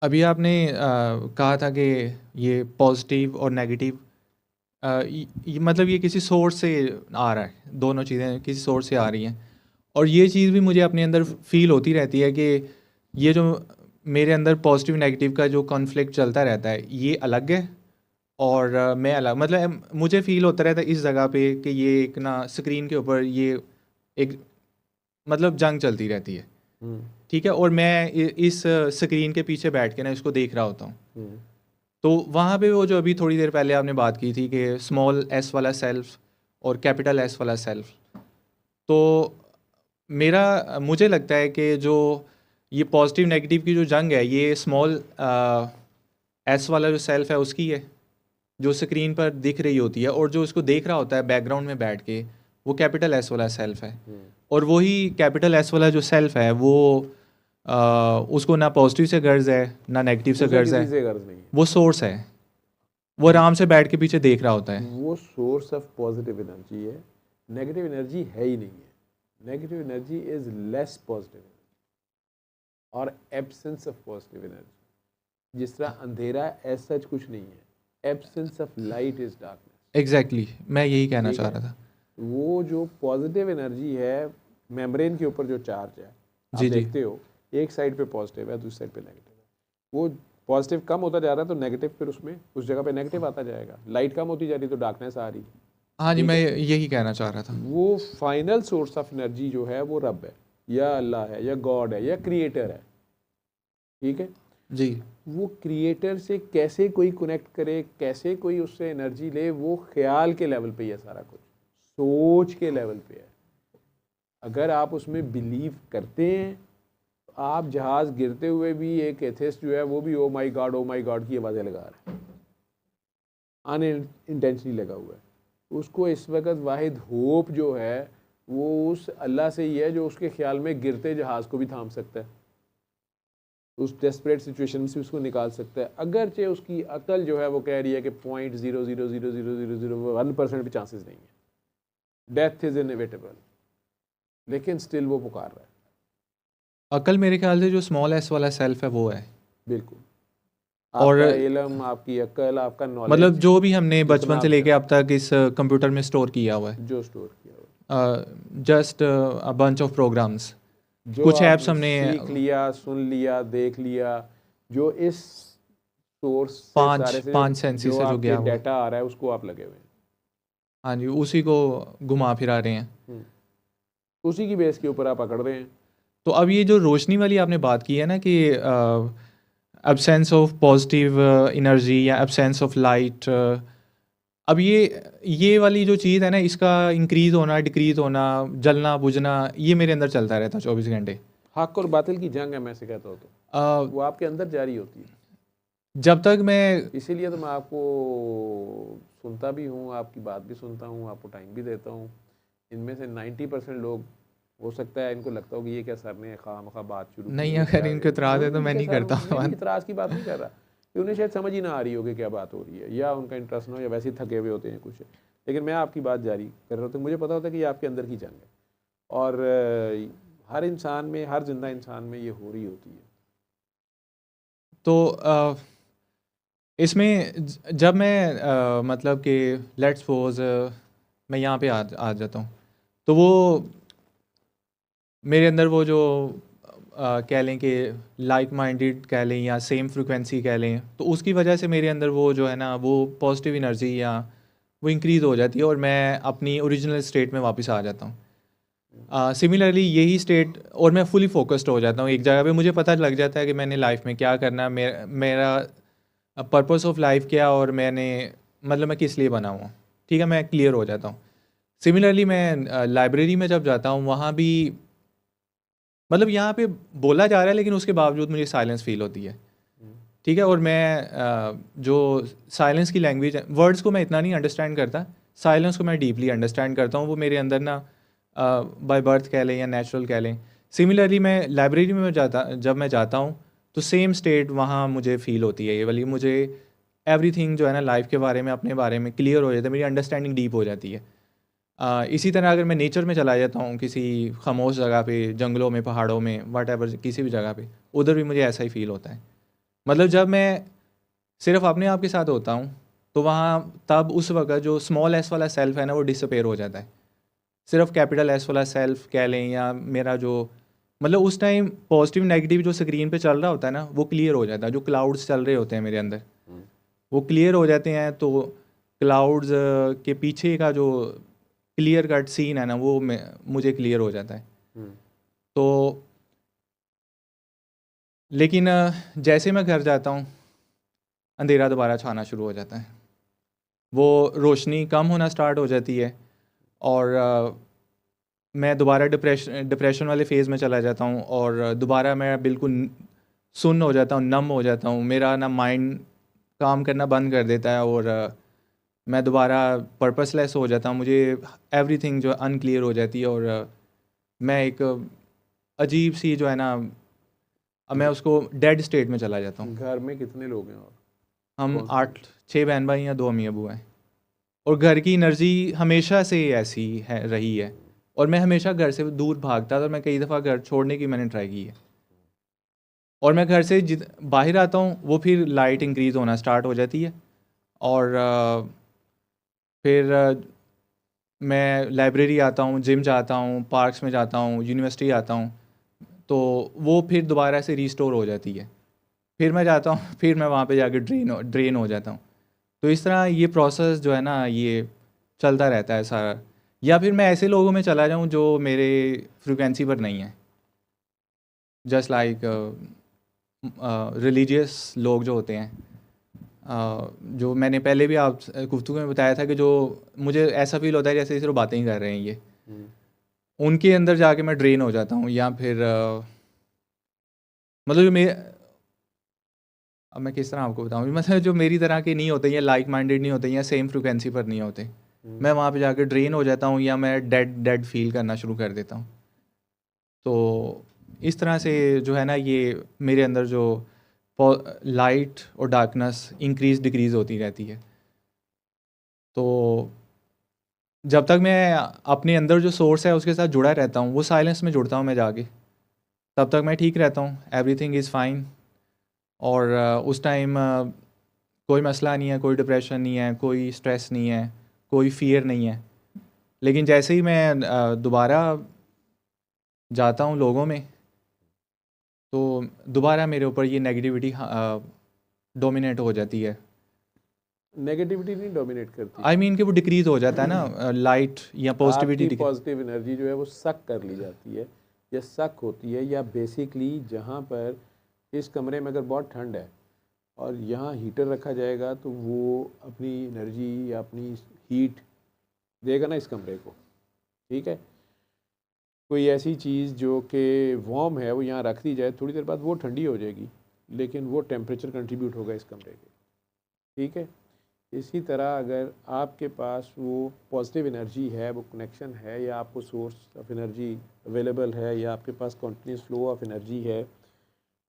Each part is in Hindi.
अभी आपने कहा था कि ये पॉजिटिव और नेगेटिव मतलब ये किसी सोर्स से आ रहा है, दोनों चीज़ें किसी सोर्स से आ रही हैं। और ये चीज़ भी मुझे अपने अंदर फील होती रहती है कि ये जो मेरे अंदर पॉजिटिव नेगेटिव का जो कॉन्फ्लिक्ट चलता रहता है ये अलग है, और मैं अलग, मतलब मुझे फील होता रहता है इस जगह पे कि ये एक ना स्क्रीन के ऊपर ये एक मतलब जंग चलती रहती है। हम्म। ठीक है, और मैं इस स्क्रीन के पीछे बैठ के ना इसको देख रहा होता हूँ। हम्म। तो वहाँ पे वो जो अभी थोड़ी देर पहले आपने बात की थी कि स्मॉल एस वाला सेल्फ और कैपिटल एस वाला सेल्फ, तो मुझे लगता है कि जो ये पॉजिटिव नेगेटिव की जो जंग है ये स्मॉल एस वाला जो सेल्फ है उसकी है, जो स्क्रीन पर दिख रही होती है, और जो उसको देख रहा होता है बैकग्राउंड में बैठ के वो कैपिटल एस वाला सेल्फ है। हम्म। और वही कैपिटल एस वाला जो सेल्फ है वो उसको ना पॉजिटिव से गर्ज है ना नेगेटिव से उसे गर्ज किसी है। से गर्ज नहीं है। वो सोर्स है, वो आराम से बैठ के पीछे देख रहा होता है। वो सोर्स ऑफ पॉजिटिव एनर्जी है, नेगेटिव एनर्जी है ही नहीं है। Negative energy is less positive और एब्सेंस ऑफ पॉजिटिव एनर्जी। जिस तरह अंधेरा एज सच कुछ नहीं है, absence of light is darkness. Exactly मैं यही कहना ठीक चाह है। रहा था। वो जो पॉजिटिव एनर्जी है, मेम्ब्रेन के ऊपर जो चार्ज है, आप जी जी। देखते हो एक साइड पे पॉजिटिव है, दूसरी साइड पे नेगेटिव है। वो पॉजिटिव कम होता जा रहा है तो नेगेटिव फिर उसमें उस जगह पे नेगेटिव आता जाएगा। लाइट कम होती जा रही तो डार्कनेस आ रही है। हाँ जी, ठीक मैं है। यही कहना चाह रहा था। वो फाइनल सोर्स ऑफ एनर्जी जो है वो रब है, या अल्लाह है, या गॉड है, या क्रिएटर है। ठीक है। जी। वो क्रिएटर से कैसे कोई कनेक्ट करे, कैसे कोई उससे एनर्जी ले, वो ख्याल के लेवल पे ही है सारा कुछ, सोच के लेवल पे है। अगर आप उसमें बिलीव करते हैं तो आप जहाज़ गिरते हुए भी, एक एथिस्ट जो है वो भी ओ माई गॉड की आवाज़ें लगा रहा है, अनइंटेंशनली लगा हुआ है। उसको इस वक्त वाहिद होप जो है वो उस अल्लाह से ही है जो उसके ख्याल में गिरते जहाज़ को भी थाम सकता है, उस डेस्परेट सिचुएशन से उसको निकाल सकता है। अगरचे उसकी अकल जो है वो कह रही है कि 0.0000001% भी चांसेस नहीं है, डेथ इज़ इनएविटेबल, लेकिन स्टिल वो पुकार रहा है। अकल मेरे ख्याल से जो स्मॉल एस वाला सेल्फ है वो है। बिल्कुल। और आपका इल्म, आपकी अकल, आपका मतलब नॉलेज जो भी हमने जितना बचपन से आप लेके चाहें, अब तक इस कंप्यूटर में स्टोर किया हुआ जो स्टोर किया हुआ, है, just a bunch of programs, जो कुछ आप ऐप्स हमने सीख लिया, सुन लिया, देख लिया, जो इस सोर्स से पांच सारे से पांच सेंसेस जो से जो आपके गया हुआ है। डाटा आ रहा है उसको आप लगे हुए हाँ जी, उसी को घुमा फिरा रहे हैं। हैं। उसी की बेस के ऊपर आप पकड़ रहे हैं। तो अब ये जो रोशनी वाली आपने बात की है ना कि एब्सेंस ऑफ पॉजिटिव एनर्जी या एब्सेंस ऑफ लाइट, अब ये वाली जो चीज़ है ना, इसका इंक्रीज़ होना डिक्रीज़ होना, जलना बुझना, ये मेरे अंदर चलता रहता है 24 घंटे। हक और बातिल की जंग है, मैं से कहता हूँ तो अ, वो आपके अंदर जारी होती है। जब तक मैं इसीलिए तो मैं आपको सुनता भी हूँ, आपकी बात भी सुनता हूँ, आपको टाइम भी देता हूँ। इनमें से 90% लोग, हो सकता है इनको लगता हो कि ये क्या सर ने खामखा बात शुरू की नहीं, है, अगर क्या इनको इतराज़ है तो मैं इनके नहीं सर, करता मैं भी बात। इतराज़ की बात नहीं कर रहा कि उन्हें शायद समझ ही ना आ रही हो कि क्या बात हो रही है, या उनका इंटरेस्ट ना हो, या वैसे ही थके हुए होते हैं कुछ। लेकिन मैं आपकी बात जारी कर रहा हूँ तो मुझे पता होता है कि ये आपके अंदर की जंग है, और हर इंसान में, हर जिंदा इंसान में ये हो रही होती है। तो इसमें जब मैं मतलब कि लेट्स सपोज मैं यहाँ पे आ जाता हूँ, तो वो मेरे अंदर वो जो कह लें कि लाइक माइंडेड कह लें या सेम फ्रिक्वेंसी कह लें, तो उसकी वजह से मेरे अंदर वो जो है ना वो पॉजिटिव एनर्जी या वो इंक्रीज़ हो जाती है और मैं अपनी ओरिजिनल स्टेट में वापस आ जाता हूँ। सिमिलरली यही स्टेट, और मैं फुली फोकस्ड हो जाता हूँ एक जगह पे, मुझे पता लग जाता है कि मैंने लाइफ में क्या करना है, मेरा पर्पस ऑफ लाइफ क्या, और मैंने मतलब मैं किस लिए बना हुआ हूँ। ठीक है, मैं क्लियर हो जाता हूँ। सिमिलरली मैं लाइब्रेरी में जब जाता हूँ वहाँ भी मतलब यहाँ पे बोला जा रहा है लेकिन उसके बावजूद मुझे साइलेंस फील होती है। ठीक है, और मैं जो साइलेंस की लैंग्वेज है, वर्ड्स को मैं इतना नहीं अंडरस्टैंड करता, साइलेंस को मैं डीपली अंडरस्टैंड करता हूँ। वो मेरे अंदर ना बाय बर्थ कह लें या नेचुरल कह लें। सिमिलरली मैं लाइब्रेरी में जब मैं जाता हूँ तो सेम स्टेट वहाँ मुझे फील होती है। ये वाली मुझे एवरीथिंग जो है ना लाइफ के बारे में, अपने बारे में क्लियर हो जाता है, मेरी अंडरस्टैंडिंग डीप हो जाती है। इसी तरह अगर मैं नेचर में चला जाता हूँ किसी खामोश जगह पे, जंगलों में, पहाड़ों में, वट एवर, किसी भी जगह पे, उधर भी मुझे ऐसा ही फील होता है। मतलब जब मैं सिर्फ अपने आप के साथ होता हूँ तो वहाँ तब उस वक्त जो स्मॉल एस वाला सेल्फ है ना वो डिसअपेयर हो जाता है। सिर्फ कैपिटल एस वाला सेल्फ कह लें या मेरा जो मतलब उस टाइम पॉजिटिव नेगेटिव जो स्क्रीन पे चल रहा होता है ना वो क्लियर हो जाता है। जो क्लाउड्स चल रहे होते हैं मेरे अंदर वो क्लियर हो जाते हैं। तो क्लाउड्स के पीछे का जो क्लियर कट सीन है ना वो मुझे क्लियर हो जाता है। तो लेकिन जैसे मैं घर जाता हूँ अंधेरा दोबारा छाना शुरू हो जाता है। वो रोशनी कम होना स्टार्ट हो जाती है और मैं दोबारा डिप्रेशन वाले फेज़ में चला जाता हूँ और दोबारा मैं बिल्कुल सुन्न हो जाता हूँ, नम हो जाता हूँ। मेरा ना माइंड काम करना बंद कर देता है और मैं दोबारा पर्पसलेस हो जाता हूँ। मुझे एवरीथिंग जो अनक्लियर हो जाती है और मैं एक अजीब सी जो है ना मैं उसको डेड स्टेट में चला जाता हूँ। घर में कितने लोग हैं और हम कौन कौन? 6 बहन भाई या 2 अम्मी अबू हैं और घर की एनर्जी हमेशा से ऐसी है रही है और मैं हमेशा घर से दूर भागता था और मैं कई दफ़ा घर छोड़ने की मैंने ट्राई की है। और मैं घर से बाहर आता हूँ वो फिर लाइट इंक्रीज़ होना स्टार्ट हो जाती है और फिर मैं लाइब्रेरी आता हूँ, जिम जाता हूँ, पार्क्स में जाता हूँ, यूनिवर्सिटी आता हूँ, तो वो फिर दोबारा से रीस्टोर हो जाती है। फिर मैं जाता हूँ फिर मैं वहाँ पे जाके ड्रेन हो जाता हूँ। तो इस तरह ये प्रोसेस जो है ना ये चलता रहता है सारा। या फिर मैं ऐसे लोगों में चला जाऊँ जो मेरे फ्रिक्वेंसी पर नहीं है। जस्ट लाइक रिलीजियस लोग जो होते हैं जो मैंने पहले भी आप गुफ्तगू में बताया था कि जो मुझे ऐसा फील होता है जैसे सिर्फ बातें ही कर रहे हैं ये, उनके अंदर जाके मैं ड्रेन हो जाता हूँ। या फिर मतलब जो मे अब मैं किस तरह आपको बताऊँ, मतलब जो मेरी तरह के नहीं होते या लाइक माइंडेड नहीं होते या सेम फ्रिक्वेंसी पर नहीं होते, मैं वहाँ पे जाके ड्रेन हो जाता हूँ या मैं डेड डेड फील करना शुरू कर देता हूँ। तो इस तरह से जो है ना ये मेरे अंदर जो लाइट और डार्कनेस इंक्रीज डिक्रीज़ होती रहती है। तो जब तक मैं अपने अंदर जो सोर्स है उसके साथ जुड़ा रहता हूँ, वो साइलेंस में जुड़ता हूँ मैं जाके, तब तक मैं ठीक रहता हूँ, एवरीथिंग इज़ फाइन। और उस टाइम कोई मसला नहीं है, कोई डिप्रेशन नहीं है, कोई स्ट्रेस नहीं है, कोई फियर नहीं है। लेकिन जैसे ही मैं दोबारा जाता हूँ लोगों में तो दोबारा मेरे ऊपर ये नेगेटिविटी डोमिनेट हो जाती है। नेगेटिविटी नहीं डोमिनेट करती। आई मीन कि वो डिक्रीज़ हो जाता है ना लाइट या आपकी पॉजिटिविटी। पॉजिटिव एनर्जी जो है वो सक कर ली जाती है या सक होती है, या बेसिकली जहाँ पर इस कमरे में अगर बहुत ठंड है और यहाँ हीटर रखा जाएगा तो वो अपनी एनर्जी या अपनी हीट देगा ना इस कमरे को, ठीक है। कोई ऐसी चीज़ जो कि वार्म है वो यहाँ रख दी जाए, थोड़ी देर बाद वो ठंडी हो जाएगी, लेकिन वो टेम्परेचर कंट्रीब्यूट होगा इस कमरे के, ठीक है। इसी तरह अगर आपके पास वो पॉजिटिव एनर्जी है, वो कनेक्शन है, या आपको सोर्स ऑफ एनर्जी अवेलेबल है, या आपके पास कॉन्टीन्यूस फ्लो ऑफ एनर्जी है,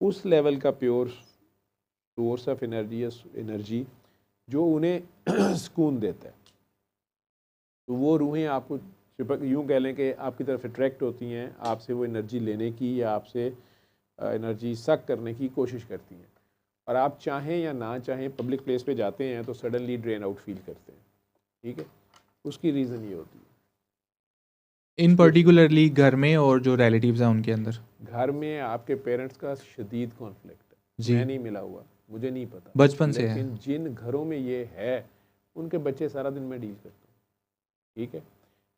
उस लेवल का प्योर सोर्स ऑफ एनर्जी या एनर्जी जो उन्हें सुकून देता है, तो वो रूहें आपको चिपक, यूँ कह लें कि आपकी तरफ अट्रैक्ट होती हैं, आपसे वो एनर्जी लेने की या आपसे एनर्जी सक करने की कोशिश करती हैं। और आप चाहें या ना चाहें पब्लिक प्लेस पे जाते हैं तो सडनली ड्रेन आउट फील करते हैं, ठीक है। उसकी रीज़न ये होती है। इन पर्टिकुलरली घर में और जो रिलेटिव्स हैं उनके अंदर। घर में आपके पेरेंट्स का शदीद कॉन्फ्लिक्ट है, जी, मैं नहीं मिला हुआ, मुझे नहीं पता, बचपन से है। लेकिन जिन घरों में ये है उनके बच्चे सारा दिन में डील करते हैं, ठीक है।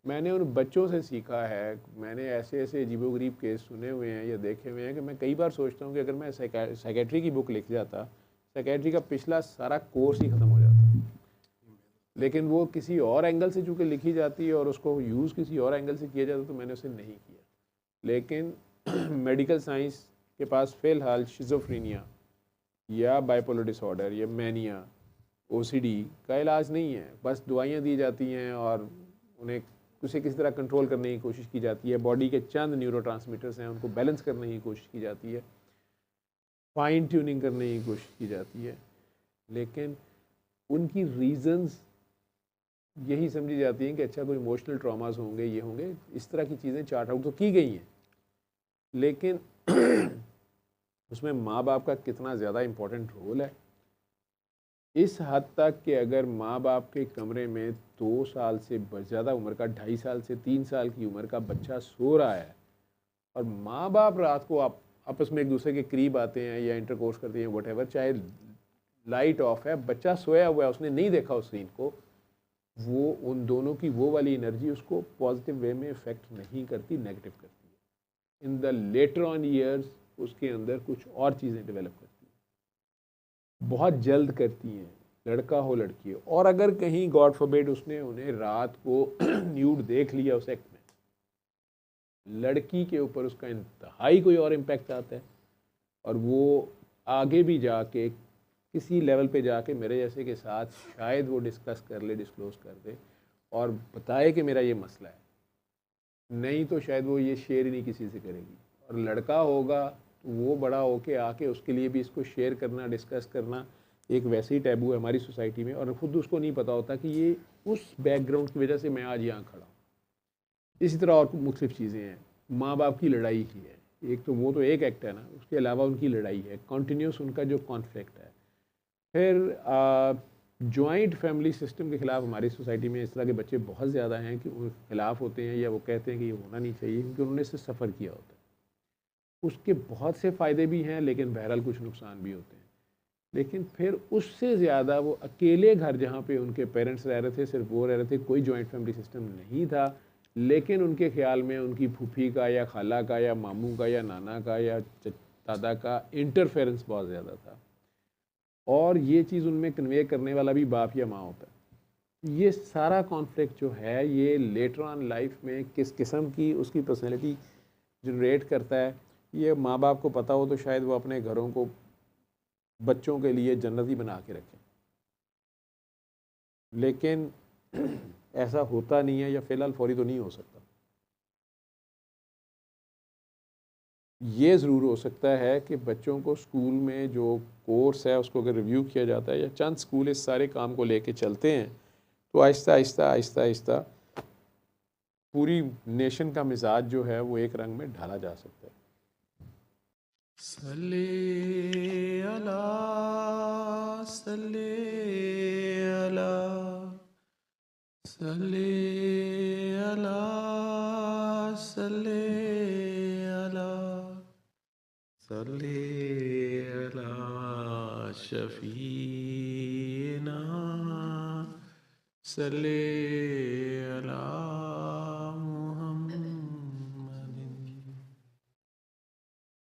मैंने उन बच्चों से सीखा है, मैंने ऐसे ऐसे अजीबोगरीब केस सुने हुए हैं या देखे हुए हैं कि मैं कई बार सोचता हूँ कि अगर मैं साइकेट्री की बुक लिख जाता, साइकेट्री का पिछला सारा कोर्स ही ख़त्म हो जाता। लेकिन वो किसी और एंगल से चूँकि लिखी जाती है और उसको यूज़ किसी और एंगल से किया जाता तो मैंने उसे नहीं किया। लेकिन मेडिकल साइंस के पास फ़िलहाल शिज़ोफ्रेनिया या बाइपोलर डिसऑर्डर या मैनिया ओसीडी का इलाज नहीं है, बस दवाइयाँ दी जाती हैं और उन्हें उसे किसी तरह कंट्रोल करने की कोशिश की जाती है। बॉडी के चंद न्यूरोट्रांसमीटर्स हैं उनको बैलेंस करने की कोशिश की जाती है, फाइन ट्यूनिंग करने की कोशिश की जाती है, लेकिन उनकी रीज़न्स यही समझी जाती हैं कि अच्छा कोई इमोशनल ट्रॉमास होंगे, ये होंगे, इस तरह की चीज़ें चार्ट आउट तो की गई हैं। लेकिन उसमें माँ बाप का कितना ज़्यादा इम्पोर्टेंट रोल है। इस हद तक कि अगर माँ बाप के कमरे में 2 साल से ज़्यादा उम्र का, 2.5 साल से 3 साल की उम्र का बच्चा सो रहा है और माँ बाप रात को आप आपस में एक दूसरे के करीब आते हैं या इंटरकोर्स करते हैं, वट चाहे लाइट ऑफ है, बच्चा सोया हुआ है, उसने नहीं देखा उस सीन को, वो उन दोनों की वो वाली एनर्जी उसको पॉजिटिव वे में इफेक्ट नहीं करती, नेगेटिव करती है। In the later on years उसके अंदर कुछ और चीज़ें डेवलप करती हैं, बहुत जल्द करती हैं, लड़का हो लड़की हो। और अगर कहीं गॉड फॉरबिड उसने उन्हें रात को न्यूड देख लिया उस एक्ट में, लड़की के ऊपर उसका इंतहाई कोई और इम्पैक्ट आता है और वो आगे भी जाके किसी लेवल पे जाके मेरे जैसे के साथ शायद वो डिस्कस कर ले, डिस्क्लोज कर दे और बताए कि मेरा ये मसला है, नहीं तो शायद वो ये शेयर ही नहीं किसी से करेगी। और लड़का होगा तो वो बड़ा होके आके उसके लिए भी इसको शेयर करना, डिस्कस करना एक वैसे ही टैबू है हमारी सोसाइटी में, और ख़ुद उसको नहीं पता होता कि ये उस बैकग्राउंड की वजह से मैं आज यहाँ खड़ा हूँ। इसी तरह और मुख्तलिफ चीज़ें हैं। माँ बाप की लड़ाई की है, एक तो वो तो एक एक्ट है ना, उसके अलावा उनकी लड़ाई है, कॉन्टीन्यूस उनका जो कॉन्फ्लिक्ट है। फिर जॉइंट फैमिली सिस्टम के ख़िलाफ़ हमारी सोसाइटी में इस तरह के बच्चे बहुत ज़्यादा हैं कि उनके ख़िलाफ़ होते हैं या वो कहते हैं कि ये होना नहीं चाहिए क्योंकि उन्होंने इससे सफ़र किया होता है। उसके बहुत से फ़ायदे भी हैं लेकिन बहरहाल कुछ नुकसान भी होते हैं। लेकिन फिर उससे ज़्यादा वो अकेले घर जहाँ पे उनके पेरेंट्स रह रहे थे, सिर्फ वो रह रहे थे, कोई जॉइंट फैमिली सिस्टम नहीं था, लेकिन उनके ख़्याल में उनकी फूफी का या खाला का या मामू का या नाना का या दादा का इंटरफेरेंस बहुत ज़्यादा था, और ये चीज़ उनमें कन्वे करने वाला भी बाप या माँ होता है। ये सारा कॉन्फ्लिक्ट जो है ये लेटर ऑन लाइफ में किस किस्म की उसकी पर्सनैलिटी जनरेट करता है, ये माँ बाप को पता हो तो शायद वो अपने घरों को बच्चों के लिए जन्नती बना के रखें, लेकिन ऐसा होता नहीं है या फ़िलहाल फौरी तो नहीं हो सकता। ये ज़रूर हो सकता है कि बच्चों को स्कूल में जो कोर्स है उसको अगर रिव्यू किया जाता है या चंद स्कूल इस सारे काम को लेके चलते हैं तो आहिस्ता आहिस्ता आहिस्ता आहिस्ता पूरी नेशन का मिजाज जो है वो एक रंग में ढाला जा सकता है। सल्ले अला सल्ले अला सल्ले अला सल्ले अला सल्ले अला शफीना सल्ले अला